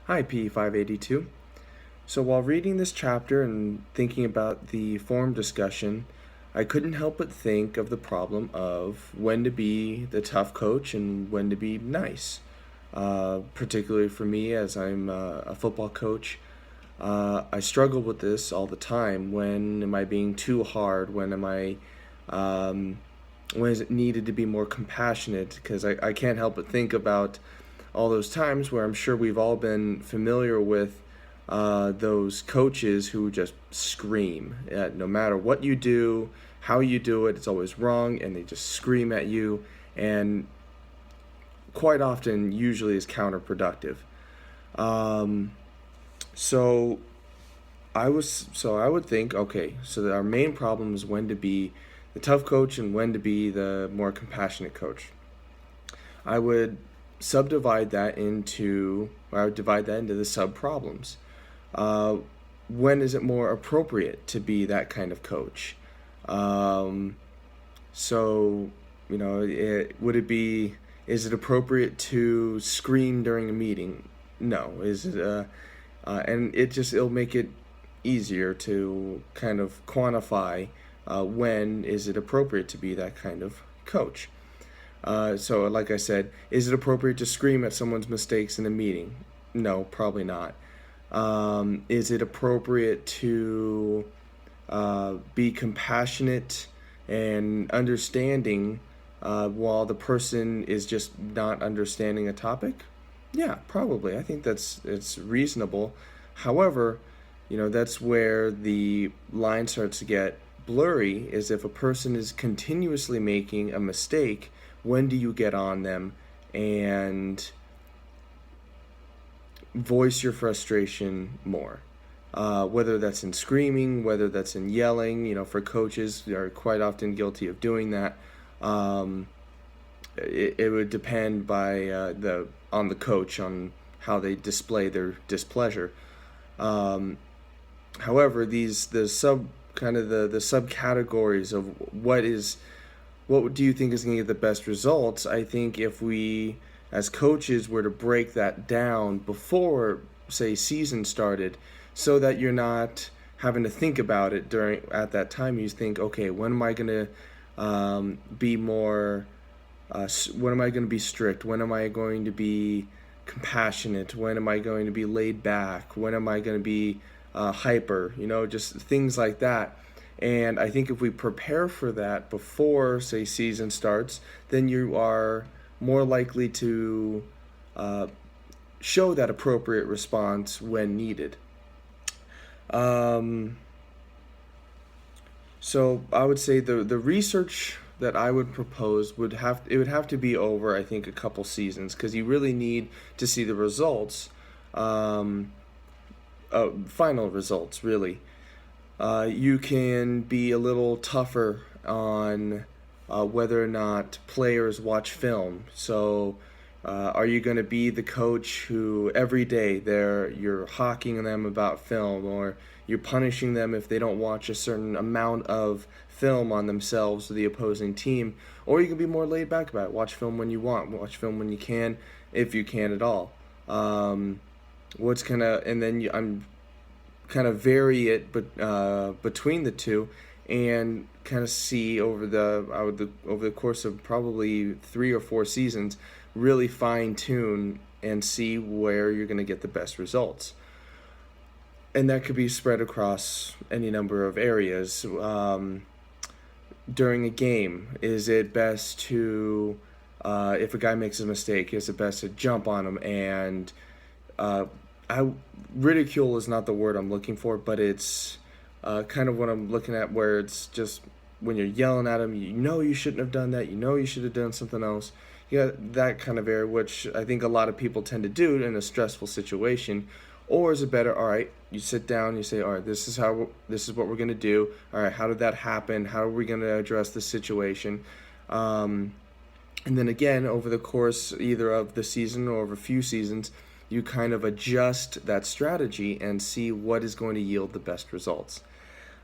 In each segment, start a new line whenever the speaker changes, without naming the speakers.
Hi, P582. So while reading this chapter and thinking about the forum discussion, I couldn't help but think of the problem of when to be the tough coach and when to be nice. Particularly for me, as I'm a football coach, I struggle with this all the time. When am I being too hard? Um, when is it needed to be more compassionate? Because I can't help but think about all those times where I'm sure we've all been familiar with those coaches who just scream. No matter what you do, how you do it, it's always wrong, and they just scream at you, and quite often, usually, is counterproductive. Um, so I would think, okay, so that our main problem is when to be the tough coach and when to be the more compassionate coach. I would I would divide that into the sub problems. Uh, when is it more appropriate to be that kind of coach? Um, so, would it be, is it appropriate to scream during a meeting? No. And it'll make it easier to kind of quantify when is it appropriate to be that kind of coach. So, like I said, is it appropriate to scream at someone's mistakes in a meeting? No, probably not. Is it appropriate to be compassionate and understanding while the person is just not understanding a topic? Yeah, probably. I think it's reasonable. However, that's where the line starts to get blurry. Is if a person is continuously making a mistake, when do you get on them and voice your frustration more? Whether that's in screaming, whether that's in yelling, for coaches, they are quite often guilty of doing that. Um, it would depend on the coach on how they display their displeasure. Um, However, the subcategories of what do you think is going to get the best results? I think if we as coaches were to break that down before, say, season started, so that you're not having to think about it during at that time. You think, okay, when am I going to be more? When am I going to be strict? When am I going to be compassionate? When am I going to be laid back? When am I going to be hyper? Just things like that. And I think if we prepare for that before, say, season starts, then you are more likely to uh, show that appropriate response when needed. Um, so I would say the research that I would propose would have to be over, I think, a couple seasons, because you really need to see the results, um, final results really. You can be a little tougher on whether or not players watch film. So, are you going to be the coach who every day you're hawking them about film, or you're punishing them if they don't watch a certain amount of film on themselves or the opposing team? Or you can be more laid back about it. Watch film when you want, watch film when you can, if you can at all. And then I'm kind of vary it, between the two, and kind of see over the course of probably 3 or 4 seasons, really fine tune and see where you're going to get the best results. And that could be spread across any number of areas. During a game, is it best to, if a guy makes a mistake, is it best to jump on him and uh, I ridicule is not the word I'm looking for, but it's kind of what I'm looking at, where it's just when you're yelling at him, you shouldn't have done that, you should have done something else. That kind of area, which I think a lot of people tend to do in a stressful situation. Or is it better? All right, you sit down, you say, all right, this is what we're gonna do. All right, how did that happen? How are we gonna address the situation? Um, and then again, over the course either of the season or of a few seasons, you kind of adjust that strategy and see what is going to yield the best results.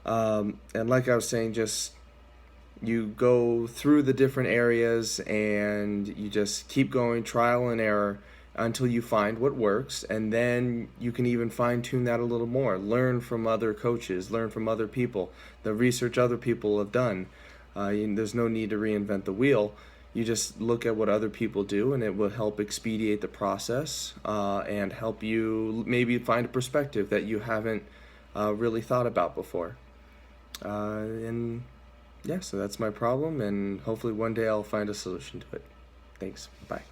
And like I was saying, just you go through the different areas and you just keep going, trial and error, until you find what works, and then you can even fine tune that a little more. Learn from other coaches, learn from other people, the research other people have done. There's no need to reinvent the wheel. You just look at what other people do, and it will help expedite the process and help you maybe find a perspective that you haven't really thought about before. And yeah, so that's my problem, and hopefully one day I'll find a solution to it. Thanks. Bye.